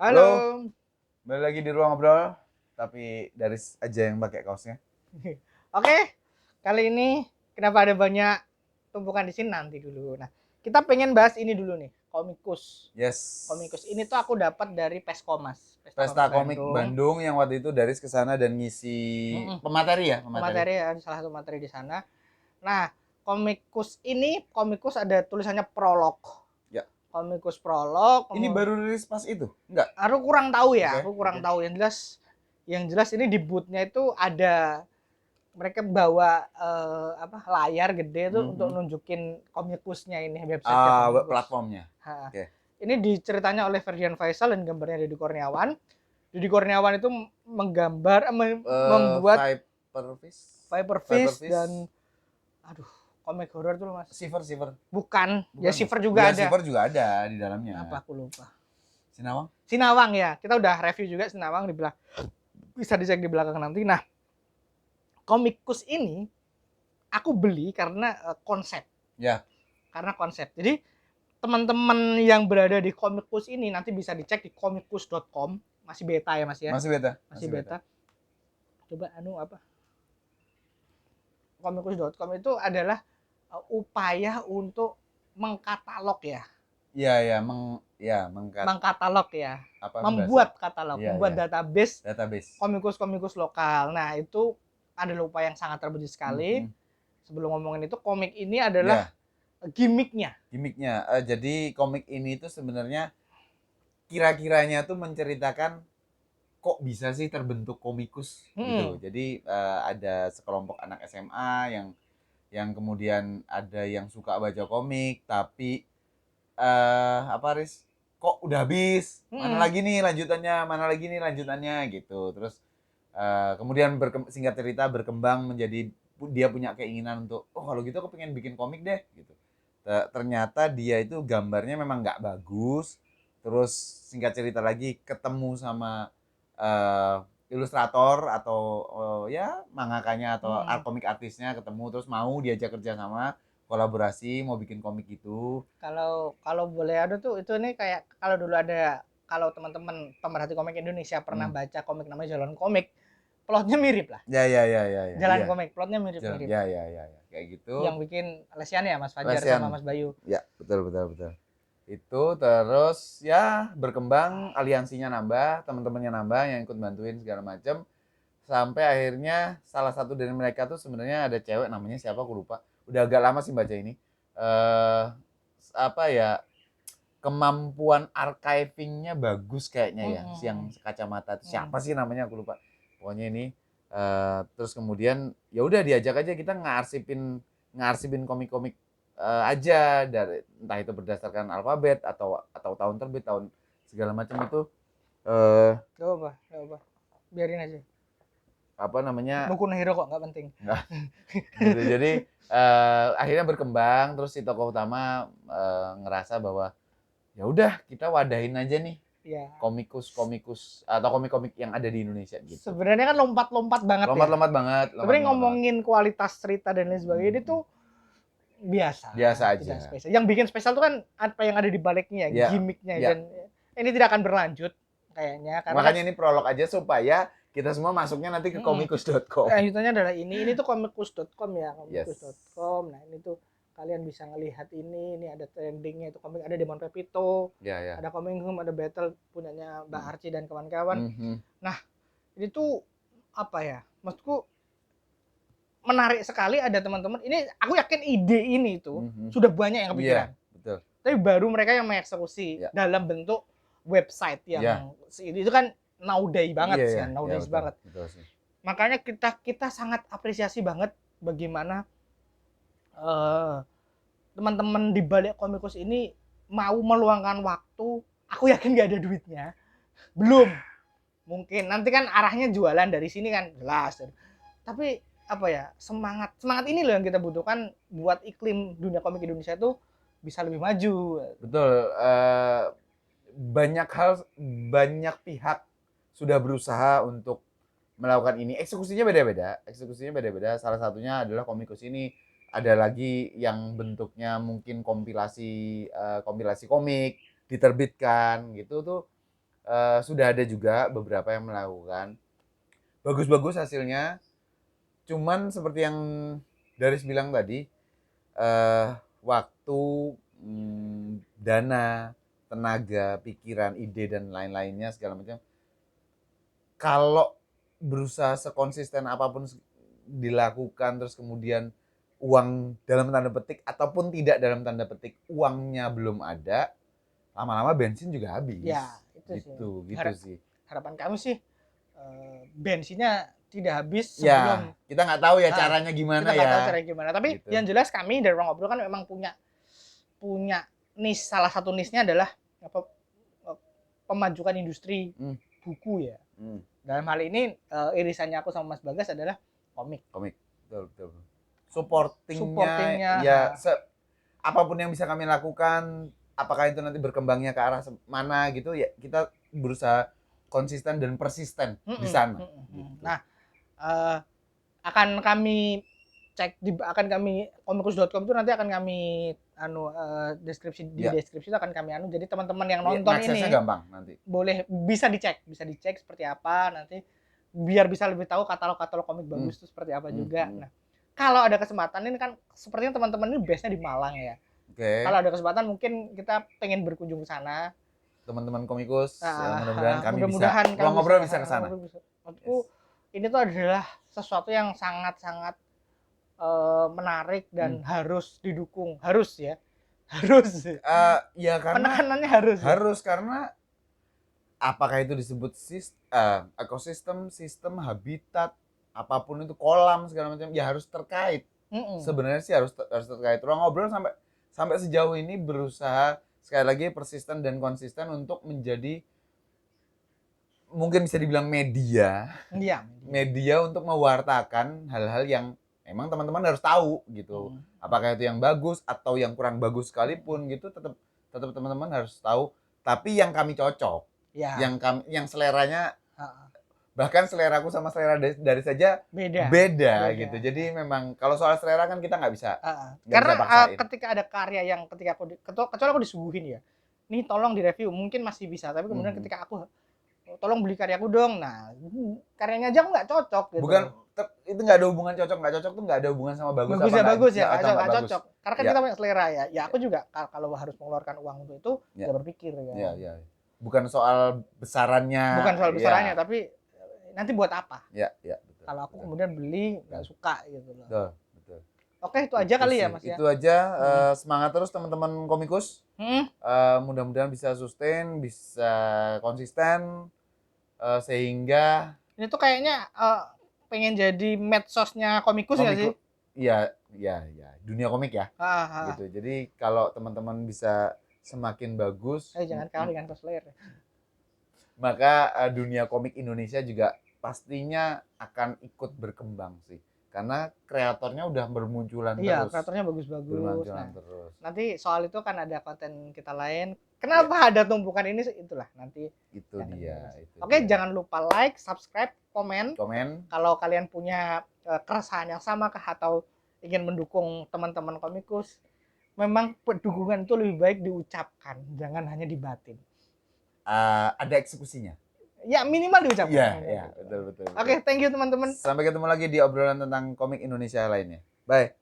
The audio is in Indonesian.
Halo, Halo, balik lagi di ruang ngobrol, tapi dari aja yang pakai kaosnya. oke. Kali ini kenapa ada banyak tumpukan di sini nanti dulu. Nah, kita pengen bahas ini dulu nih, komikus. Komikus ini tuh Yes. aku dapat dari Peskomas, Pesta Pesta Komik Komik Bandung. Bandung yang waktu itu Daris kesana dan ngisi Mm-mm. pemateri ya, pemateri. Pemateri ada salah satu materi di sana. Nah, komikus ada tulisannya prolog. Ya. Komikus prolog. Ini baru rilis pas itu? Enggak. Aku kurang tahu ya, Oke, aku kurang oke. tahu. Yang jelas ini di bootnya itu ada mereka bawa layar gede itu untuk Mhm. nunjukin komikusnya ini website Web komikus. platformnya. Ha. Oke. Ini diceritanya oleh Ferdian Faisal dan gambarnya Deddy Kurniawan. Deddy Kurniawan itu membuat Viperfish. Viperfish Viperfish. dan aduh komik horor tuh mas. Shiver. Bukan, ya Bukan ya? Shiver juga Ya, ada. Shiver juga ada di dalamnya. Apa aku lupa. Sinawang? Sinawang ya, kita udah review juga Sinawang di belakang. Bisa dicek di belakang nanti. Nah, komikus ini aku beli karena konsep. Ya. Karena konsep. Jadi teman-teman yang berada di Komikus ini nanti bisa dicek di komikus.com. Masih beta ya Mas ya. Masih beta. Masih beta. Coba komikus.com itu adalah upaya untuk mengkatalog ya. Iya, Mengkatalog ya. apa bahasa? Membuat katalog, Iya, membuat iya. database Database. komikus-komikus lokal. Nah, itu adalah upaya yang sangat terbukti sekali. Sebelum ngomongin itu, komik ini adalah gimmicknya. Jadi komik ini tuh sebenarnya kira-kiranya tuh menceritakan kok bisa sih terbentuk komikus gitu. Jadi ada sekelompok anak SMA yang kemudian ada yang suka baca komik tapi apa Riz? Kok udah habis? Mana lagi nih lanjutannya gitu. Terus kemudian singkat cerita berkembang menjadi dia punya keinginan untuk kalau gitu aku pengen bikin komik deh gitu. Ternyata dia itu gambarnya memang nggak bagus. Terus singkat cerita lagi ketemu sama ilustrator atau ya mangakanya atau komik artisnya ketemu terus mau diajak kerja sama kolaborasi mau bikin komik itu. Kalau boleh ada tuh itu nih kayak kalau teman-teman pemerhati komik Indonesia pernah baca komik namanya Jalan Komik, plotnya mirip lah. Ya. Jalan Iya. Komik, plotnya mirip-mirip. Ya. Kayak gitu. Yang bikin Lesian ya Mas Fajar Lesian. sama Mas Bayu. Ya, betul. Itu terus ya berkembang, aliansinya nambah, teman-temannya nambah yang ikut bantuin segala macam. Sampai akhirnya salah satu dari mereka tuh sebenarnya ada cewek namanya siapa aku lupa. Udah agak lama sih baca ini. Apa ya? Kemampuan archivingnya bagus kayaknya ya. Yang kacamata itu siapa sih namanya aku lupa. Pokoknya ini terus kemudian ya udah diajak aja kita ngarsipin komik-komik aja dari entah itu berdasarkan alfabet atau tahun terbit tahun segala macam itu Gak apa, biarin aja. apa namanya Boku no Hero kok nggak penting. nggak gitu. Jadi akhirnya berkembang terus si tokoh utama ngerasa bahwa ya udah kita wadahin aja nih Ya. komikus atau komik-komik yang ada di Indonesia gitu. Sebenarnya kan lompat-lompat banget ya. Lompat banget. Sebenarnya ngomongin kualitas cerita dan lain sebagainya itu biasa aja. tidak spesial. Yang bikin spesial itu kan apa yang ada di baliknya ya, gimmicknya dan ini tidak akan berlanjut kayaknya karena makanya ini prolog aja supaya kita semua masuknya nanti ke komikus.com. Lanjutannya adalah ini tuh komikus.com ya, komikus.com. Nah, ini tuh kalian bisa ngelihat ini ada trendingnya itu komik, ada Demon Pepito, ada Coming Home, ada Battle punyanya Mbak Archie dan kawan-kawan. Nah, ini tuh apa ya? Maksudku menarik sekali ada teman-teman. Ini aku yakin ide ini tuh sudah banyak yang kepikiran. Betul. Tapi baru mereka yang mengeksekusi dalam bentuk website yang itu kan nowadays banget sih, nowadays banget. Betul sih. Makanya kita sangat apresiasi banget bagaimana teman-teman di balik komikus ini mau meluangkan waktu. Aku yakin gak ada duitnya. Belum. Mungkin nanti kan arahnya jualan dari sini kan jelas. Tapi apa ya, semangat ini loh yang kita butuhkan buat iklim dunia komik Indonesia itu bisa lebih maju. Betul. Banyak pihak sudah berusaha untuk melakukan ini. Eksekusinya beda-beda. Salah satunya adalah komikus ini. Ada lagi yang bentuknya mungkin kompilasi komik diterbitkan gitu tuh. sudah ada juga beberapa yang melakukan. Bagus-bagus hasilnya. Cuman seperti yang Daris bilang tadi, waktu, dana, tenaga, pikiran, ide dan lain-lainnya segala macam. Kalau berusaha sekonsisten apapun dilakukan terus kemudian uang dalam tanda petik ataupun tidak dalam tanda petik uangnya belum ada, lama-lama bensin juga habis. Ya, gitu sih. Harapan kami sih bensinnya tidak habis sebelum. Ya, kita nggak tahu ya caranya gimana kita ya. Kita nggak tahu caranya gimana. Tapi gitu. Yang jelas kami dari Ruang Ngobrol kan memang punya niche, salah satu niche-nya adalah pemajukan industri buku ya. Dalam hal ini irisannya aku sama Mas Bagas adalah komik. Betul. Supportingnya ya apapun yang bisa kami lakukan, apakah itu nanti berkembangnya ke arah mana gitu ya, kita berusaha konsisten dan persisten di sana. Gitu. Nah, akan kami cek akan kami komikus.com itu nanti akan kami deskripsi itu akan kami jadi teman-teman yang nonton ini gampang nanti. Boleh bisa dicek seperti apa nanti biar bisa lebih tahu katalog komik bagus itu seperti apa juga. Nah, kalau ada kesempatan ini kan sepertinya teman-teman ini base-nya di Malang ya. Kalau ada kesempatan mungkin kita pengen berkunjung ke sana. Teman-teman komikus, mudah-mudahan kami bisa Ruang Ngobrol bisa ke sana. Ini tuh adalah sesuatu yang sangat-sangat menarik dan harus didukung, harus ya karena penekanannya harus karena apakah itu disebut ekosistem, sistem, habitat, apapun itu, kolam segala macam ya harus terkait. Sebenarnya sih harus terkait. Ruang Ngobrol sampai sejauh ini berusaha sekali lagi persisten dan konsisten untuk menjadi mungkin bisa dibilang media untuk mewartakan hal-hal yang emang teman-teman harus tahu gitu. Apakah itu yang bagus atau yang kurang bagus sekalipun gitu, tetap teman-teman harus tahu. Tapi yang kami cocok, yang seleranya, bahkan seleraku sama selera dari saja beda gitu. Jadi memang kalau soal selera kan kita nggak bisa. Karena ketika ada karya yang kecuali aku disuguhin ya, nih tolong direview mungkin masih bisa. Tapi kemudian ketika aku tolong beli karyaku dong, nah karyanya aja aku nggak cocok gitu. Bukan, itu nggak ada hubungan nggak cocok tuh nggak ada hubungan sama bagus ya nggak cocok. Karena kan kita punya selera ya aku juga kalau harus mengeluarkan uang untuk itu ya berpikir ya. Bukan soal besarannya, tapi nanti buat apa? Betul. Kalau aku kemudian beli nggak suka gitu loh. Betul. Oke, itu aja kali ya Mas ya. Itu aja, semangat terus teman-teman komikus. Mudah-mudahan bisa sustain, bisa konsisten, sehingga ini tuh kayaknya pengen jadi medsosnya komikus nggak sih? Iya, dunia komik ya. Gitu. Jadi kalau teman-teman bisa semakin bagus, jangan kalah dengan cosplayer. Maka dunia komik Indonesia juga pastinya akan ikut berkembang sih. Karena kreatornya udah bermunculan terus. Iya, kreatornya bagus-bagus. Terus. Nanti soal itu kan ada konten kita lain. Kenapa ada tumpukan ini? Itulah nanti. Itu dia. Oke, jangan lupa like, subscribe, komen. Kalau kalian punya keresahan yang sama kah atau ingin mendukung teman-teman komikus, memang dukungan itu lebih baik diucapkan, jangan hanya dibatin. Ada eksekusinya. Ya minimal diucapkan. Iya, betul. Oke, thank you teman-teman. Sampai ketemu lagi di obrolan tentang komik Indonesia lainnya. Bye.